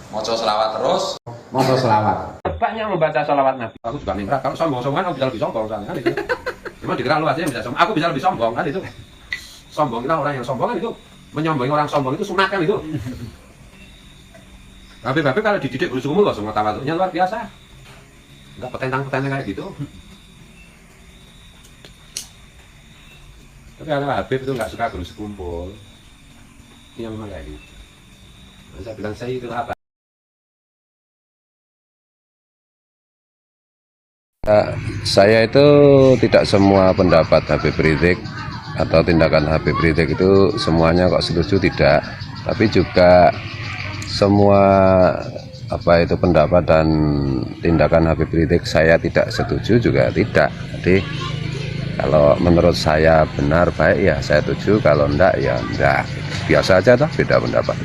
Maca selawat terus. Maca selawat. Tebaknya membaca selawat Nabi. Aku juga ningrat. Kalau sombong-sombongan aku bisa lebih sombong kan itu. Cuma dikira lu aja yang bisa sombong. Aku bisa lebih sombong kan itu. Sombong kita orang yang sombong kan itu. Menyombongi orang sombong itu sunat kan itu. Habib-habib kalau dididik guru sumul loh semua tawaduknya luar biasa. Enggak petentang-petentang kayak gitu. Tapi kalau Habib itu nggak suka guru sekumpul. Ini memang kayak gitu. Saya bilang saya itu apa? Saya itu tidak semua pendapat Habib Rizik atau tindakan Habib Rizik itu semuanya kok setuju, tidak. Tapi juga semua pendapat dan tindakan Habib Rizik saya tidak setuju juga tidak. Jadi kalau menurut saya benar baik ya saya setuju, kalau enggak ya enggak. Biasa aja toh, beda pendapat.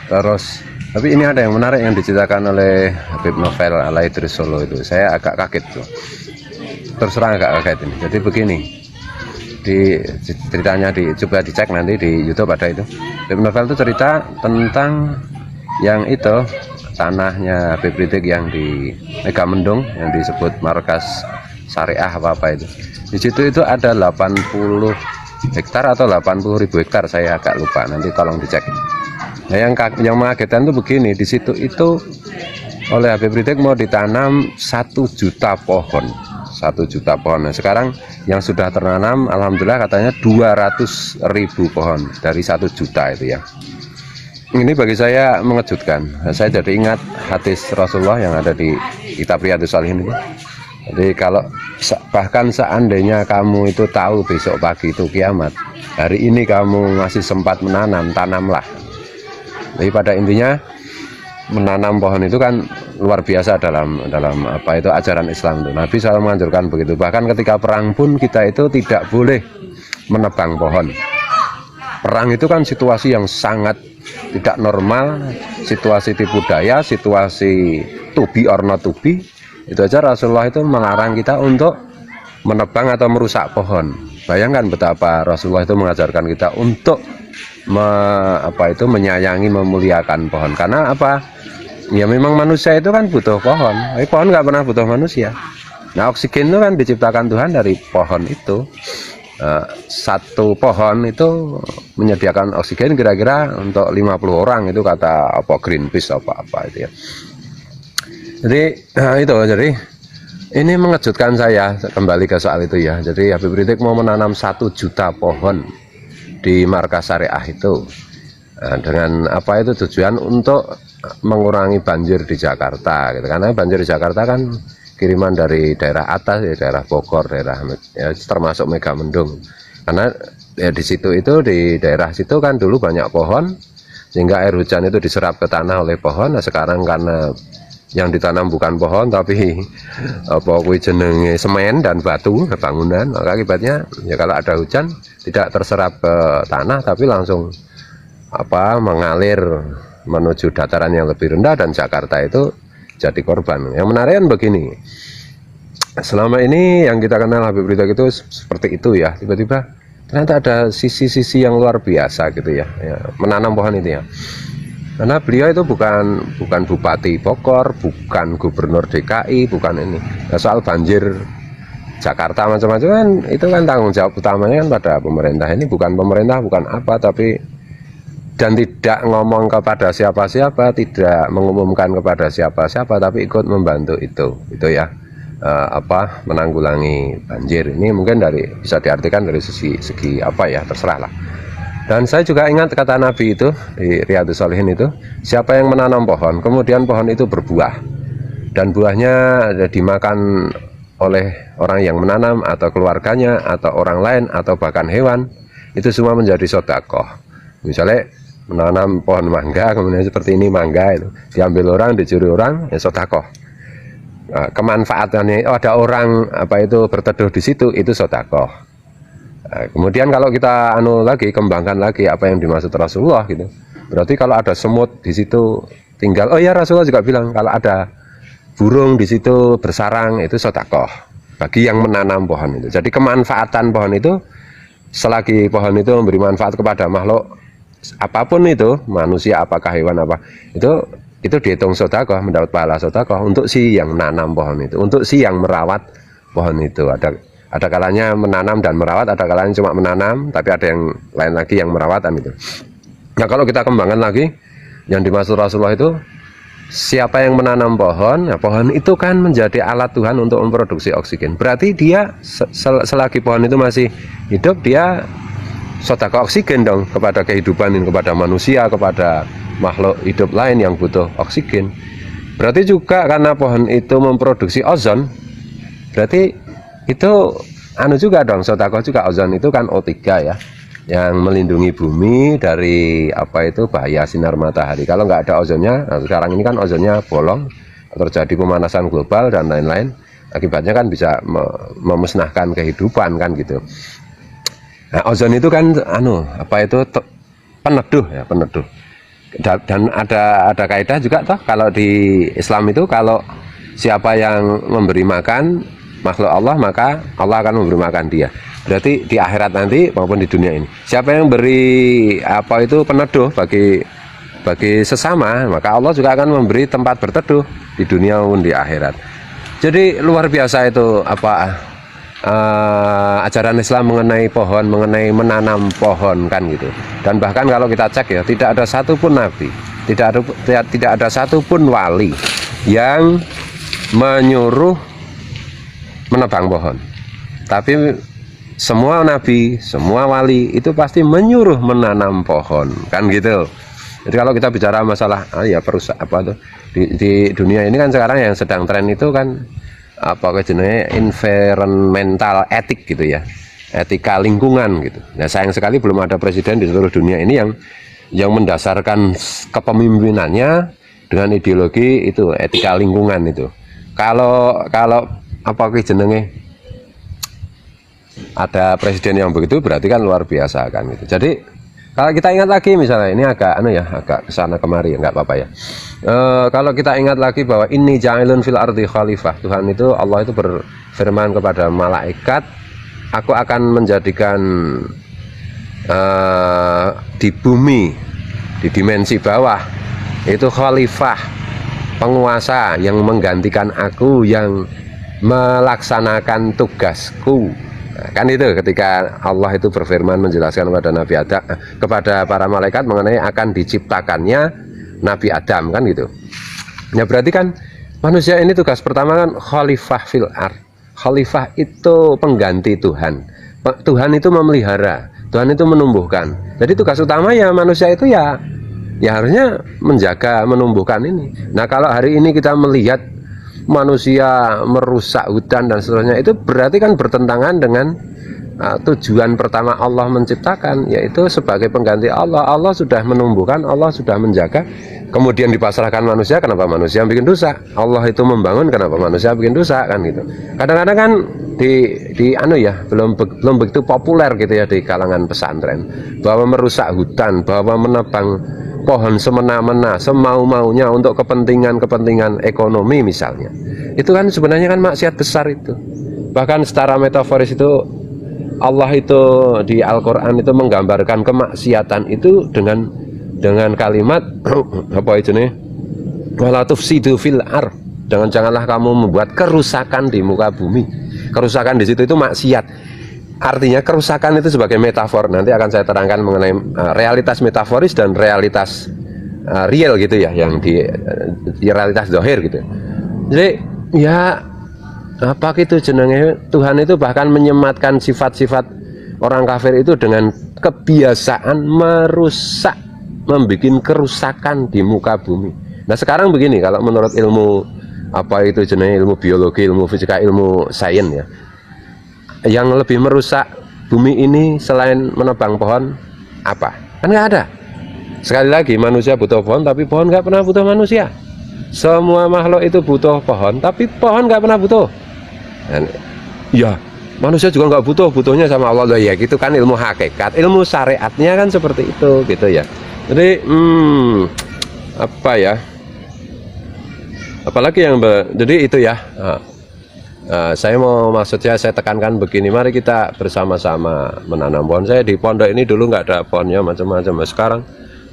Terus tapi ini ada yang menarik yang diceritakan oleh Habib Novel Al-Idris Solo itu. Saya agak kaget tuh. Terus terang agak kaget ini. Jadi begini. Ceritanya coba dicek nanti di YouTube ada itu. Habib Novel itu cerita tentang yang itu tanahnya Habib Rizik yang di Megamendung yang disebut Markas Syariah apa itu. Di situ itu ada 80 hektar atau 80.000 hektar, saya agak lupa. Nanti tolong dicek. Nah, yang mengagetkan itu begini, di situ itu oleh Habib Rizik mau ditanam 1 juta pohon, 1 juta pohon. Nah, sekarang yang sudah tertanam, alhamdulillah katanya 200.000 pohon dari 1 juta itu ya. Ini bagi saya mengejutkan. Nah, saya jadi ingat hadis Rasulullah yang ada di kitab Riyadhus Shalihin itu. Jadi kalau bahkan seandainya kamu itu tahu besok pagi itu kiamat, hari ini kamu masih sempat menanam, tanamlah. Jadi pada intinya menanam pohon itu kan luar biasa dalam ajaran Islam itu. Nabi selalu menganjurkan begitu. Bahkan ketika perang pun kita itu tidak boleh menebang pohon. Perang itu kan situasi yang sangat tidak normal, situasi tipu daya, situasi to be or not to be. Itu aja Rasulullah itu melarang kita untuk menebang atau merusak pohon. Bayangkan betapa Rasulullah itu mengajarkan kita untuk menyayangi, memuliakan pohon. Karena apa? Ya memang manusia itu kan butuh pohon. Tapi pohon nggak pernah butuh manusia. Nah, oksigen itu kan diciptakan Tuhan dari pohon itu. Satu pohon itu menyediakan oksigen kira-kira untuk 50 orang, itu kata Greenpeace apa itu ya. Jadi jadi ini mengejutkan saya, kembali ke soal itu ya. Jadi Habib Rizik mau menanam 1 juta pohon di Markas Syariah itu dengan tujuan untuk mengurangi banjir di Jakarta gitu. Karena banjir di Jakarta kan kiriman dari daerah atas ya, daerah Bogor, daerah ya, termasuk Megamendung. Karena ya di situ itu, di daerah situ kan dulu banyak pohon sehingga air hujan itu diserap ke tanah oleh pohon. Nah, sekarang karena yang ditanam bukan pohon tapi jenenge semen dan batu bangunan, maka akibatnya ya kalau ada hujan tidak terserap ke tanah tapi langsung mengalir menuju dataran yang lebih rendah dan Jakarta itu jadi korban. Yang menarik kan begini, selama ini yang kita kenal Habib Rizik itu seperti itu ya, tiba-tiba ternyata ada sisi-sisi yang luar biasa gitu ya, menanam pohon itu ya. Karena beliau itu bukan Bupati Bogor, bukan Gubernur DKI, bukan ini. Nah, soal banjir Jakarta macam-macam kan itu kan tanggung jawab utamanya kan pada pemerintah. Ini bukan pemerintah, bukan apa, tapi dan tidak ngomong kepada siapa-siapa, tidak mengumumkan kepada siapa-siapa, tapi ikut membantu itu ya, menanggulangi banjir. Ini mungkin bisa diartikan dari segi terserah lah. Dan saya juga ingat kata Nabi itu di Riyadhus Shalihin itu, siapa yang menanam pohon, kemudian pohon itu berbuah, dan buahnya dimakan oleh orang yang menanam atau keluarganya atau orang lain atau bahkan hewan, itu semua menjadi sedekah. Misalnya menanam pohon mangga, kemudian seperti ini mangga itu diambil orang, dicuri orang, ya sedekah. Kemanfaatannya ada orang berteduh di situ, itu sedekah. Kemudian kalau kita kembangkan lagi apa yang dimaksud Rasulullah gitu. Berarti kalau ada semut di situ tinggal, oh ya Rasulullah juga bilang kalau ada burung di situ bersarang itu sedekah bagi yang menanam pohon itu. Jadi kemanfaatan pohon itu, selagi pohon itu memberi manfaat kepada makhluk apapun itu, manusia apakah hewan apa, itu itu dihitung sedekah, mendapat pahala sedekah untuk si yang menanam pohon itu, untuk si yang merawat pohon itu. Ada kalanya menanam dan merawat, ada kalanya cuma menanam, tapi ada yang lain lagi yang merawatan itu. Nah kalau kita kembangkan lagi yang dimaksud Rasulullah itu, siapa yang menanam pohon, nah pohon itu kan menjadi alat Tuhan untuk memproduksi oksigen. Berarti dia selagi pohon itu masih hidup, dia sedekah oksigen dong kepada kehidupan ini, kepada manusia, kepada makhluk hidup lain yang butuh oksigen. Berarti juga karena pohon itu memproduksi ozon, berarti itu juga dong, sedekah juga. Ozon itu kan O3 ya, yang melindungi bumi dari bahaya sinar matahari. Kalau nggak ada ozonnya, nah sekarang ini kan ozonnya bolong, terjadi pemanasan global dan lain-lain, akibatnya kan bisa memusnahkan kehidupan kan gitu. Nah, ozon itu kan peneduh ya, peneduh. Dan ada kaidah juga toh, kalau di Islam itu kalau siapa yang memberi makan makhluk Allah, maka Allah akan memberi makan dia. Berarti di akhirat nanti maupun di dunia ini, siapa yang beri peneduh bagi sesama, maka Allah juga akan memberi tempat berteduh di dunia maupun di akhirat. Jadi luar biasa itu ajaran Islam mengenai pohon, mengenai menanam pohon kan gitu. Dan bahkan kalau kita cek ya, tidak ada satupun nabi, tidak ada satupun wali yang menyuruh menebang pohon. Tapi semua nabi, semua wali itu pasti menyuruh menanam pohon kan gitu. Jadi kalau kita bicara masalah di dunia ini kan sekarang yang sedang tren itu kan jenisnya environmental etik gitu ya, etika lingkungan gitu. Nah sayang sekali belum ada presiden di seluruh dunia ini yang mendasarkan kepemimpinannya dengan ideologi itu etika lingkungan itu. Kalau jenenge ada presiden yang begitu, berarti kan luar biasa kan gitu. Jadi kalau kita ingat lagi misalnya ini agak kesana kemari ya, nggak apa-apa ya. Kalau kita ingat lagi bahwa ini ja'ilun fil ardi khalifah, Tuhan itu, Allah itu berfirman kepada malaikat, aku akan menjadikan di bumi, di dimensi bawah itu khalifah, penguasa yang menggantikan aku, yang melaksanakan tugasku. Nah, kan itu ketika Allah itu berfirman menjelaskan kepada Nabi Adam, kepada para malaikat mengenai akan diciptakannya Nabi Adam kan gitu. Ya berarti kan manusia ini tugas pertama kan khalifah fil ard. Khalifah itu pengganti Tuhan. Tuhan itu memelihara, Tuhan itu menumbuhkan. Jadi tugas utama ya manusia itu ya harusnya menjaga, menumbuhkan ini. Nah kalau hari ini kita melihat manusia merusak hutan dan seterusnya, itu berarti kan bertentangan dengan tujuan pertama Allah menciptakan, yaitu sebagai pengganti Allah. Allah sudah menumbuhkan, Allah sudah menjaga, kemudian dipasrahkan manusia. Kenapa manusia bikin dosa? Allah itu membangun, kenapa manusia bikin dosa kan gitu. Kadang-kadang kan belum begitu populer gitu ya di kalangan pesantren, bahwa merusak hutan, bahwa menebang pohon semena-mena, semau-maunya untuk kepentingan ekonomi misalnya, itu kan sebenarnya kan maksiat besar itu. Bahkan secara metaforis itu Allah itu di Al-Quran itu menggambarkan kemaksiatan itu dengan kalimat wala tufsidu fil ardh, janganlah kamu membuat kerusakan di muka bumi. Kerusakan di situ itu maksiat. Artinya kerusakan itu sebagai metafor. Nanti akan saya terangkan mengenai realitas metaforis dan realitas real gitu ya, yang di realitas zahir gitu. Jadi ya jenenge Tuhan itu bahkan menyematkan sifat-sifat orang kafir itu dengan kebiasaan merusak, membuat kerusakan di muka bumi. Nah sekarang begini, kalau menurut ilmu jenenge ilmu biologi, ilmu fisika, ilmu sains ya, yang lebih merusak bumi ini selain menebang pohon apa? Kan nggak ada. Sekali lagi, manusia butuh pohon, tapi pohon nggak pernah butuh manusia. Semua makhluk itu butuh pohon, tapi pohon nggak pernah butuh. Dan, ya manusia juga nggak butuhnya sama Allah. Ya gitu kan ilmu hakikat, ilmu syariatnya kan seperti itu gitu ya. Jadi apalagi yang jadi itu ya. Saya maksudnya saya tekankan begini, mari kita bersama-sama menanam pohon. Saya di pondok ini dulu nggak ada pohonnya macam-macam. Sekarang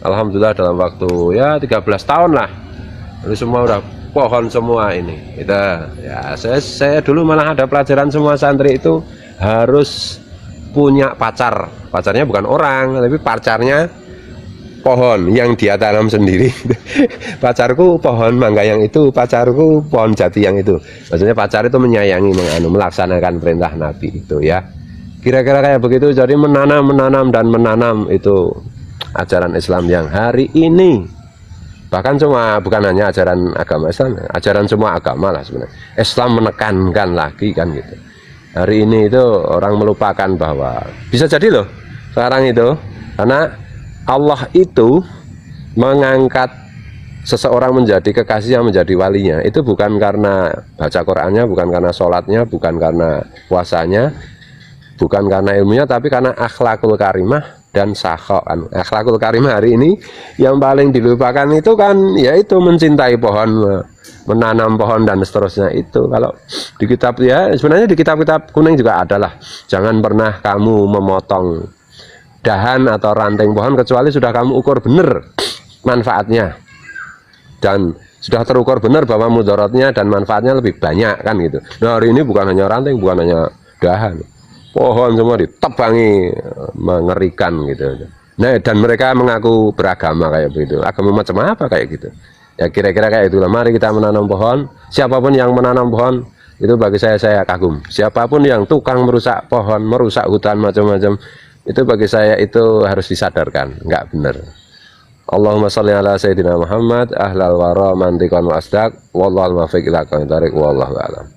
alhamdulillah dalam waktu ya 13 tahun lah Lalu semua udah pohon semua ini. Itu ya saya dulu malah ada pelajaran semua santri itu harus punya pacar. Pacarnya bukan orang, tapi pacarnya pohon yang dia tanam sendiri. Pacarku pohon mangga yang itu, pacarku pohon jati yang itu. Maksudnya pacar itu menyayangi, melaksanakan perintah Nabi itu ya. Kira-kira kayak begitu. Jadi menanam dan menanam itu ajaran Islam yang hari ini. Bahkan cuma bukan hanya ajaran agama Islam, ajaran semua agama lah sebenarnya. Islam menekankan lagi kan gitu. Hari ini itu orang melupakan bahwa bisa jadi loh sekarang itu, karena Allah itu mengangkat seseorang menjadi kekasih yang menjadi walinya itu bukan karena baca Qur'annya, bukan karena sholatnya, bukan karena puasanya, bukan karena ilmunya, tapi karena akhlakul karimah dan sakhoan. Akhlakul karimah hari ini yang paling dilupakan itu kan yaitu mencintai pohon, menanam pohon dan seterusnya itu. Kalau di kitab ya sebenarnya di kitab-kitab kuning juga adalah jangan pernah kamu memotong dahan atau ranting pohon kecuali sudah kamu ukur benar manfaatnya dan sudah terukur benar bahwa mudaratnya dan manfaatnya lebih banyak kan gitu. Nah hari ini bukan hanya ranting, bukan hanya dahan, pohon semua ditebangi, mengerikan gitu. Nah dan mereka mengaku beragama kayak begitu. Agama macam apa kayak gitu ya, kira-kira kayak itulah. Mari kita menanam pohon. Siapapun yang menanam pohon itu bagi saya kagum. Siapapun yang tukang merusak pohon, merusak hutan macam-macam, itu bagi saya itu harus disadarkan nggak benar. Allahumma sholli ala sayyidina Muhammad ahlal wara mantiqan wa asdaq wallahu muwaffiq ila aqwamit thoriq wallahu a'lam.